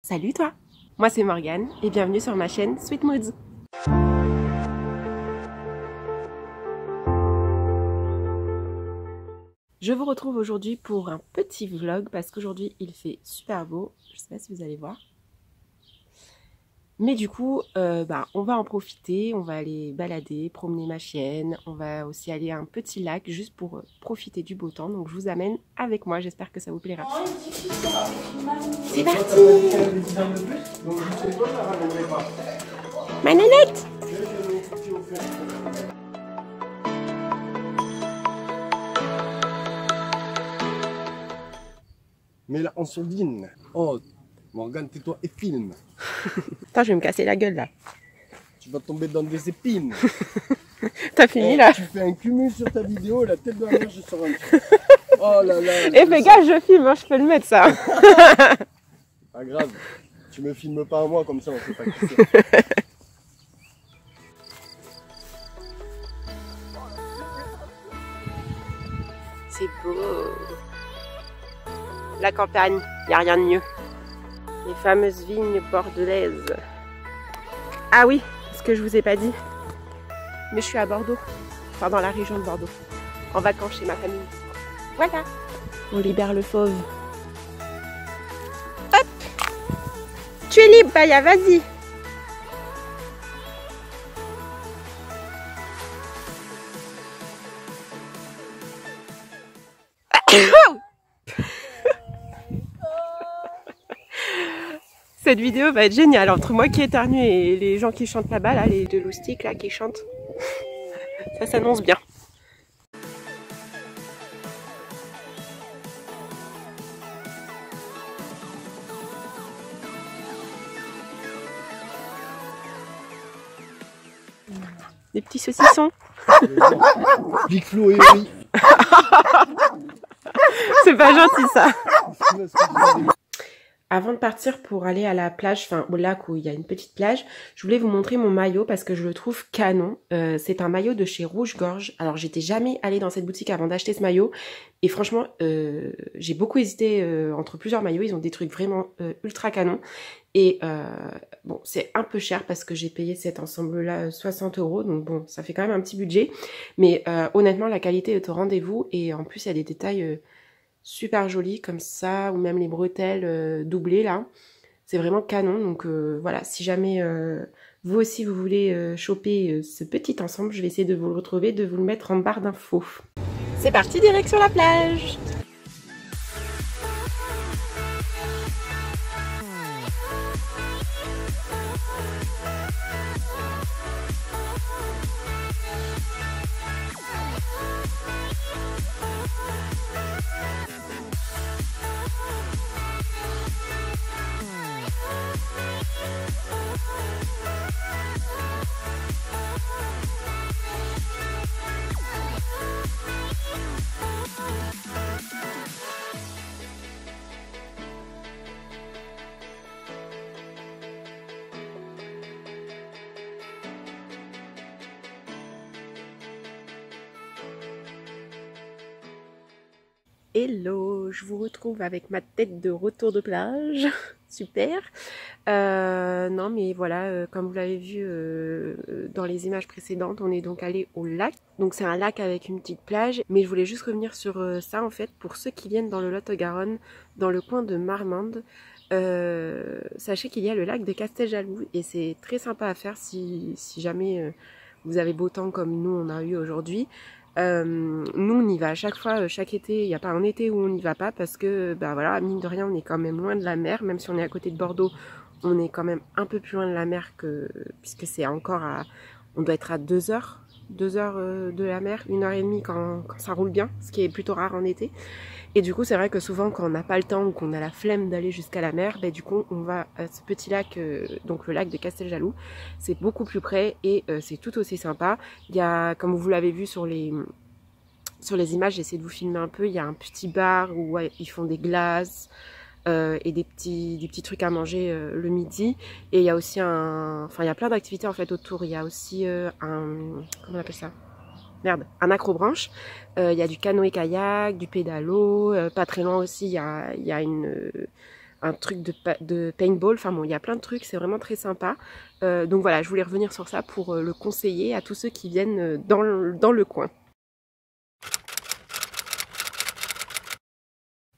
Salut toi! Moi c'est Morgane et bienvenue sur ma chaîne Sweet Moods. Je vous retrouve aujourd'hui pour un petit vlog parce qu'aujourd'hui il fait super beau, je sais pas si vous allez voir. Mais du coup, on va en profiter, on va aller balader, promener ma chienne, on va aussi aller à un petit lac juste pour profiter du beau temps. Donc je vous amène avec moi, j'espère que ça vous plaira. C'est parti! Ma nanette! Mais là, on sourdine. Oh, Morgane, tais-toi et filme. Attends, je vais me casser la gueule là. Tu vas tomber dans des épines. T'as fini là? Tu fais un cumul sur ta vidéo, la tête de la mer, je sors un truc. Oh là là. Et fais gaffe, je filme, hein, je peux le mettre ça. Pas grave. Tu me filmes pas à moi comme ça, on sait pas qui c'est. C'est beau. La campagne, il n'y a rien de mieux. Les fameuses vignes bordelaises. Ah oui, ce que je vous ai pas dit. Mais je suis à Bordeaux. Enfin, dans la région de Bordeaux. En vacances chez ma famille. Voilà. On libère le fauve. Hop! Tu es libre, Baya, vas-y. Cette vidéo va être géniale entre moi qui éternue et les gens qui chantent là-bas, là, les deux loustiques là qui chantent. Ça s'annonce bien. Des petits saucissons. Big Flo et oui. C'est pas gentil ça. Avant de partir pour aller à la plage, enfin au lac où il y a une petite plage, je voulais vous montrer mon maillot parce que je le trouve canon. C'est un maillot de chez Rouge Gorge. Alors j'étais jamais allée dans cette boutique avant d'acheter ce maillot. Et franchement, j'ai beaucoup hésité entre plusieurs maillots. Ils ont des trucs vraiment ultra canon. Et bon, c'est un peu cher parce que j'ai payé cet ensemble-là 60 €. Donc bon, ça fait quand même un petit budget. Mais honnêtement, la qualité est au rendez-vous. Et en plus, il y a des détails... super joli comme ça, ou même les bretelles doublées là, c'est vraiment canon. Donc voilà, si jamais vous aussi vous voulez choper ce petit ensemble, je vais essayer de vous le retrouver, de vous le mettre en barre d'infos. C'est parti, direct sur la plage. Hello, je vous retrouve avec ma tête de retour de plage, super. Non mais voilà, comme vous l'avez vu dans les images précédentes, on est donc allé au lac. Donc c'est un lac avec une petite plage, mais je voulais juste revenir sur ça en fait, pour ceux qui viennent dans le Lot-et-Garonne, dans le coin de Marmande. Sachez qu'il y a le lac de Casteljaloux et c'est très sympa à faire si jamais vous avez beau temps comme nous on a eu aujourd'hui. Nous on y va à chaque fois, chaque été. Il n'y a pas un été où on n'y va pas parce que bah voilà, mine de rien on est quand même loin de la mer, même si on est à côté de Bordeaux, on est quand même un peu plus loin de la mer que, puisque c'est encore à, on doit être à 2 heures de la mer, 1h30 quand ça roule bien, ce qui est plutôt rare en été. Et du coup c'est vrai que souvent quand on n'a pas le temps ou qu'on a la flemme d'aller jusqu'à la mer, bah, du coup on va à ce petit lac, donc le lac de Casteljaloux. C'est beaucoup plus près et c'est tout aussi sympa. Il y a, comme vous l'avez vu sur les images, j'essaie de vous filmer un peu, il y a un petit bar où ouais, ils font des glaces et des petits trucs à manger le midi. Et il y a aussi enfin il y a plein d'activités en fait autour. Il y a aussi comment on appelle ça? Merde, un accrobranche. Il y a du canoë-kayak, du pédalo. Pas très loin aussi, il y a un truc de paintball. Enfin bon, il y a plein de trucs, c'est vraiment très sympa. Donc voilà, je voulais revenir sur ça pour le conseiller à tous ceux qui viennent dans le coin.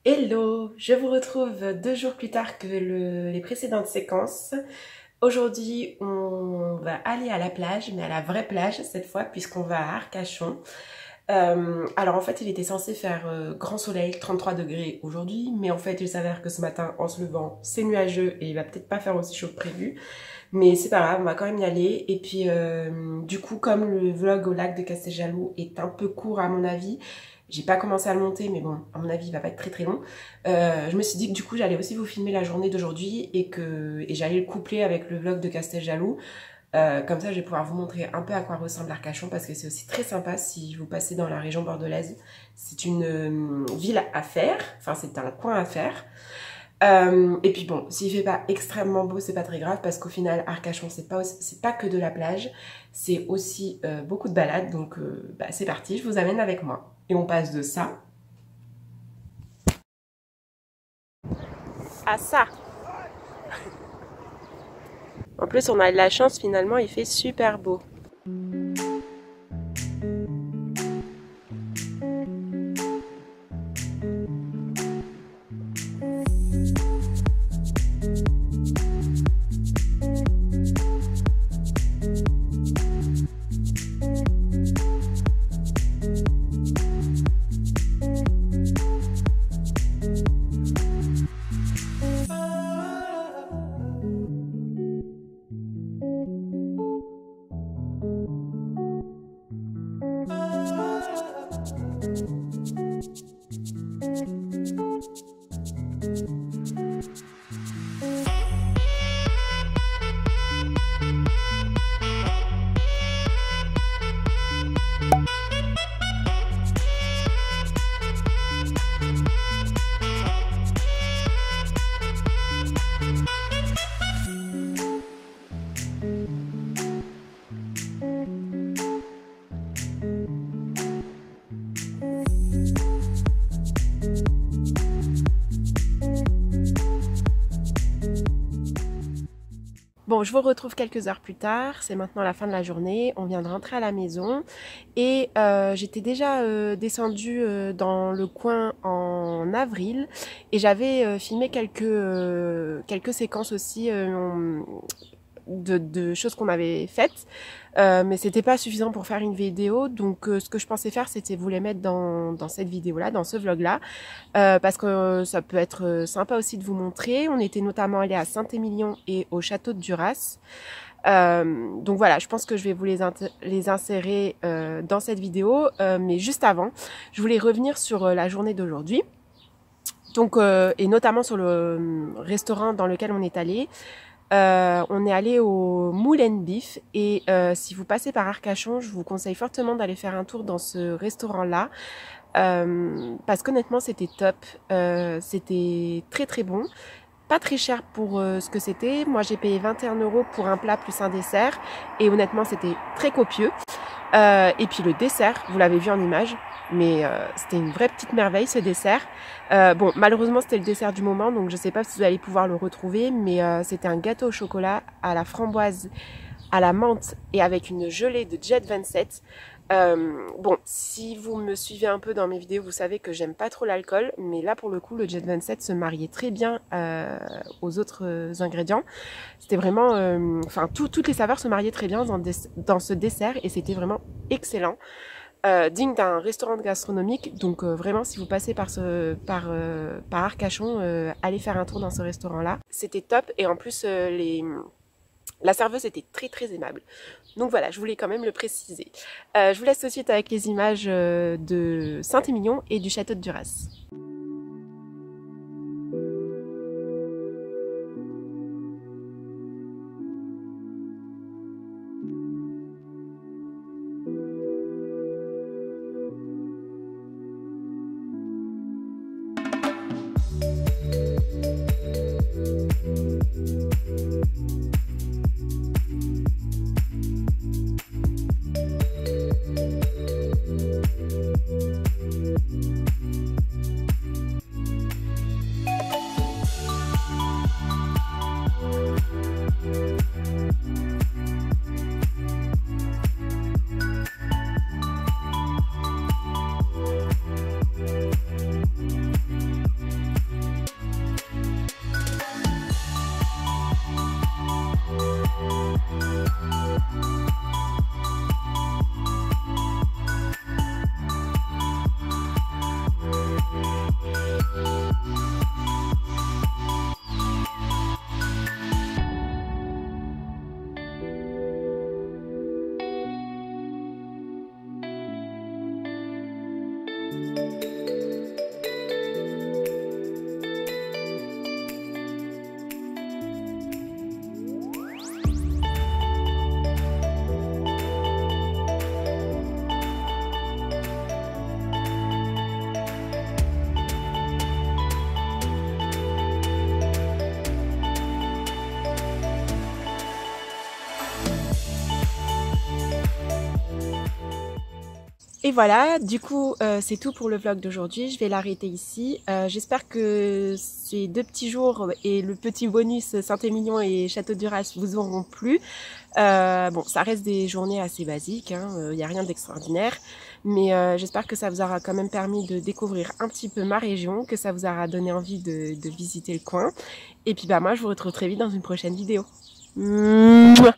Hello, je vous retrouve 2 jours plus tard que les précédentes séquences. Aujourd'hui, on va aller à la plage, mais à la vraie plage cette fois, puisqu'on va à Arcachon. Alors en fait, il était censé faire grand soleil, 33 degrés aujourd'hui, mais en fait, il s'avère que ce matin, en se levant, c'est nuageux et il va peut-être pas faire aussi chaud que prévu. Mais c'est pas grave, on va quand même y aller. Et puis, du coup, comme le vlog au lac de Casteljaloux est un peu court à mon avis, j'ai pas commencé à le monter, mais bon, à mon avis, il va pas être très très long. Je me suis dit que du coup, j'allais aussi vous filmer la journée d'aujourd'hui et j'allais le coupler avec le vlog de Casteljaloux. Comme ça, je vais pouvoir vous montrer un peu à quoi ressemble Arcachon parce que c'est aussi très sympa si vous passez dans la région bordelaise. C'est une ville à faire, enfin c'est un coin à faire. Et puis bon, s'il fait pas extrêmement beau, c'est pas très grave parce qu'au final, Arcachon, c'est pas que de la plage, c'est aussi beaucoup de balades. Donc c'est parti, je vous amène avec moi. Et on passe de ça à ça. En plus, on a de la chance, finalement, il fait super beau. Bon, je vous retrouve quelques heures plus tard, c'est maintenant la fin de la journée, on vient de rentrer à la maison et j'étais déjà descendue dans le coin en avril et j'avais filmé quelques séquences aussi de choses qu'on avait faites, mais c'était pas suffisant pour faire une vidéo, donc ce que je pensais faire c'était vous les mettre dans cette vidéo là, dans ce vlog là, parce que ça peut être sympa aussi de vous montrer. On était notamment allé à Saint-Émilion et au château de Duras, donc voilà, je pense que je vais vous les insérer dans cette vidéo, mais juste avant je voulais revenir sur la journée d'aujourd'hui, donc et notamment sur le restaurant dans lequel on est allé. On est allé au Moule & Beef et si vous passez par Arcachon, je vous conseille fortement d'aller faire un tour dans ce restaurant-là, parce qu'honnêtement c'était top, c'était très très bon, pas très cher pour ce que c'était. Moi j'ai payé 21 € pour un plat plus un dessert et honnêtement c'était très copieux. Et puis le dessert, vous l'avez vu en image, mais c'était une vraie petite merveille ce dessert. Bon, malheureusement c'était le dessert du moment, donc je sais pas si vous allez pouvoir le retrouver, mais c'était un gâteau au chocolat à la framboise, à la menthe et avec une gelée de Jet 27. Bon, si vous me suivez un peu dans mes vidéos, vous savez que j'aime pas trop l'alcool, mais là pour le coup le Jet 27 se mariait très bien aux autres ingrédients. C'était vraiment, enfin toutes les saveurs se mariaient très bien dans ce dessert et c'était vraiment excellent. Digne d'un restaurant gastronomique, donc vraiment si vous passez par Arcachon, allez faire un tour dans ce restaurant là, c'était top. Et en plus la serveuse était très très aimable, donc voilà, je voulais quand même le préciser. Je vous laisse tout de suite avec les images de Saint-Émilion et du château de Duras. Et voilà, du coup, c'est tout pour le vlog d'aujourd'hui. Je vais l'arrêter ici. J'espère que ces 2 petits jours et le petit bonus Saint-Émilion et Château d'Urasse vous auront plu. Bon, ça reste des journées assez basiques, hein, y a rien d'extraordinaire. Mais j'espère que ça vous aura quand même permis de découvrir un petit peu ma région, que ça vous aura donné envie de visiter le coin. Et puis bah moi, je vous retrouve très vite dans une prochaine vidéo. Mouah.